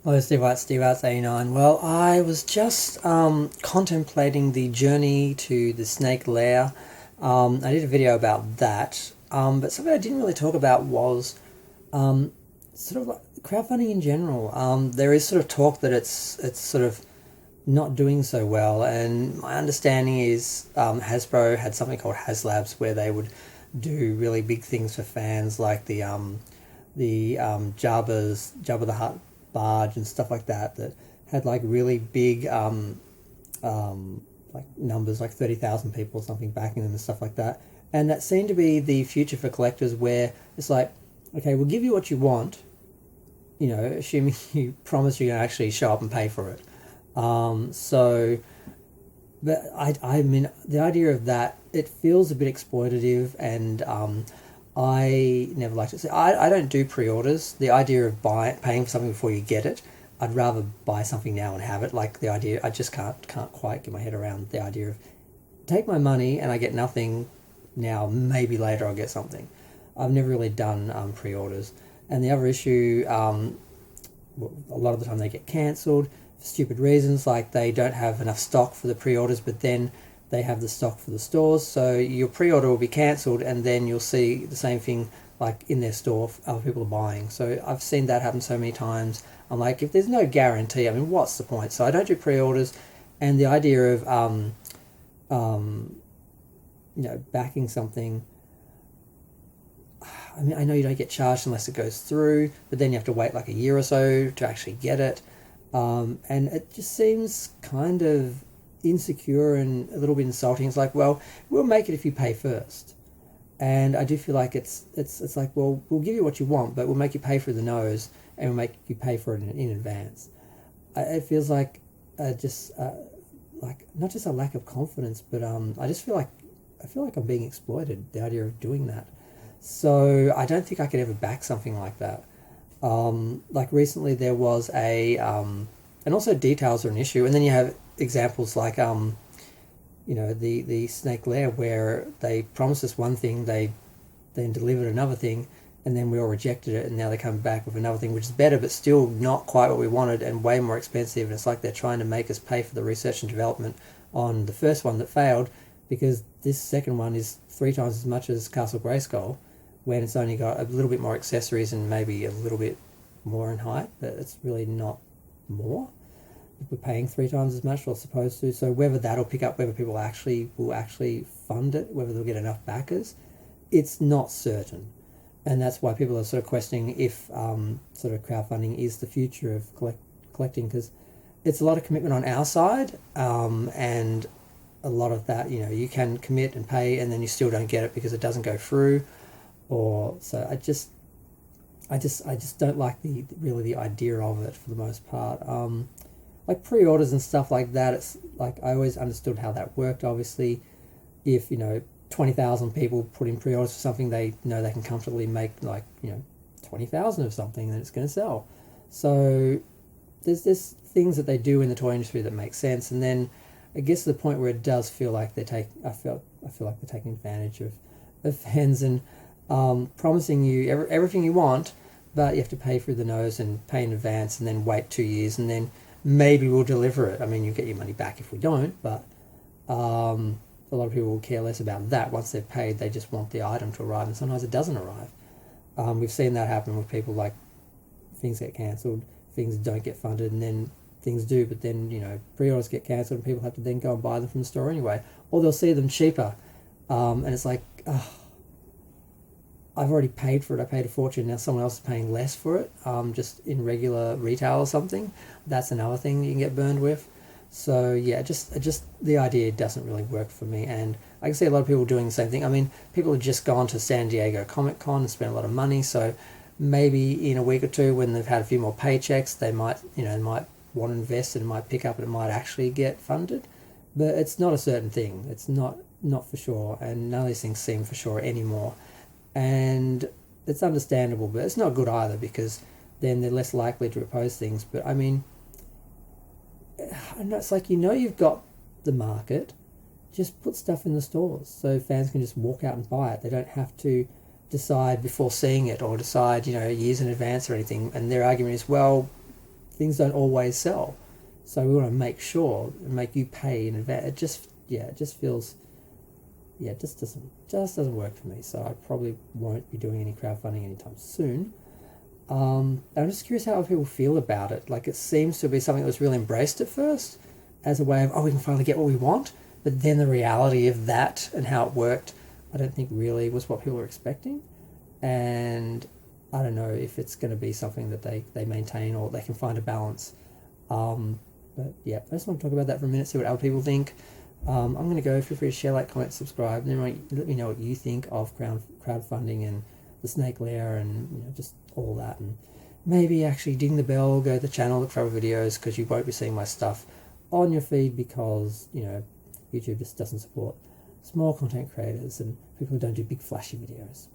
Hello, Steve Arts 89. Well, I was just contemplating the journey to the Snake Lair. I did a video about that, but something I didn't really talk about was sort of like crowdfunding in general. There is sort of talk that it's sort of not doing so well, and my understanding is Hasbro had something called HasLabs where they would do really big things for fans, like Jabba the Hutt barge and stuff like that, that had like really big like numbers, like 30,000 people or something backing them and stuff like that. And that seemed to be the future for collectors, where it's like, okay, we'll give you what you want, assuming you promise you're going to actually show up and pay for it. So, but I mean, the idea of that, it feels a bit exploitative, and I never liked it. So I don't do pre-orders. The idea of paying for something before you get it, I'd rather buy something now and have it. Like the idea, I just can't quite get my head around the idea of take my money and I get nothing now. Maybe later I'll get something. I've never really done pre-orders. And the other issue, a lot of the time they get cancelled for stupid reasons, like they don't have enough stock for the pre-orders, but then they have the stock for the stores, so your pre-order will be cancelled, and then you'll see the same thing like in their store other people are buying. So I've seen that happen so many times. I'm like, if there's no guarantee, I mean, what's the point? So I don't do pre-orders. And the idea of um, backing something, I mean, I know you don't get charged unless it goes through, but then you have to wait like a year or so to actually get it. And it just seems kind of insecure and a little bit insulting. It's like, well, we'll make it if you pay first. And I do feel like it's like, well, we'll give you what you want, but we'll make you pay for the nose, and we'll make you pay for it in advance. It feels like just like not just a lack of confidence, but I feel like I'm being exploited. The idea of doing that. So I don't think I could ever back something like that. Like recently there was and also details are an issue, and then you have examples like the Snake Lair, where they promised us one thing, they then delivered another thing, and then we all rejected it, and now they come back with another thing which is better but still not quite what we wanted and way more expensive. And it's like they're trying to make us pay for the research and development on the first one that failed, because this second one is 3 times as much as Castle Grayskull, when it's only got a little bit more accessories and maybe a little bit more in height, but it's really not more. We're paying 3 times as much, or supposed to. So whether that'll pick up, whether people will actually fund it, whether they'll get enough backers, it's not certain. And that's why people are sort of questioning if sort of crowdfunding is the future of collecting, because it's a lot of commitment on our side, and a lot of that, you can commit and pay, and then you still don't get it because it doesn't go through, or so. I just don't like the idea of it for the most part. Like pre-orders and stuff like that, it's like I always understood how that worked. Obviously, if 20,000 people put in pre-orders for something, they know they can comfortably make like 20,000 of something, and it's going to sell. So there's things that they do in the toy industry that make sense, and then it gets to the point where it does feel like I feel like they're taking advantage of fans, and promising you everything you want, but you have to pay through the nose and pay in advance, and then wait 2 years, and then maybe we'll deliver it. I mean, you get your money back if we don't, but a lot of people will care less about that. Once they've paid, they just want the item to arrive, and sometimes it doesn't arrive. We've seen that happen with people, like things get cancelled, things don't get funded, and then things do, but then pre-orders get cancelled and people have to then go and buy them from the store anyway, or they'll see them cheaper, and it's like, oh, I've already paid for it. I paid a fortune. Now someone else is paying less for it, just in regular retail or something. That's another thing you can get burned with. So yeah, just the idea doesn't really work for me, and I can see a lot of people doing the same thing. I mean, people have just gone to San Diego Comic Con and spent a lot of money, so maybe in a week or two, when they've had a few more paychecks, they might want to invest, and it might pick up, and it might actually get funded. But it's not a certain thing. It's not for sure, and none of these things seem for sure anymore. And it's understandable, but it's not good either, because then they're less likely to oppose things. But I mean, I know it's like, you've got the market, just put stuff in the stores so fans can just walk out and buy it. They don't have to decide before seeing it, or decide years in advance or anything. And their argument is, well, things don't always sell. So we want to make sure and make you pay in advance. It just feels, it just doesn't work for me. So I probably won't be doing any crowdfunding anytime soon. I'm just curious how people feel about it. Like, it seems to be something that was really embraced at first as a way of, we can finally get what we want. But then the reality of that and how it worked, I don't think really was what people were expecting. And I don't know if it's going to be something that they maintain or they can find a balance. But yeah, I just want to talk about that for a minute, see what other people think. I'm going to go. Feel free to share, like, comment, subscribe, and then let me know what you think of crowdfunding and the snake lair and just all that. And maybe actually ding the bell, go to the channel, look for other videos, because you won't be seeing my stuff on your feed because YouTube just doesn't support small content creators and people who don't do big flashy videos.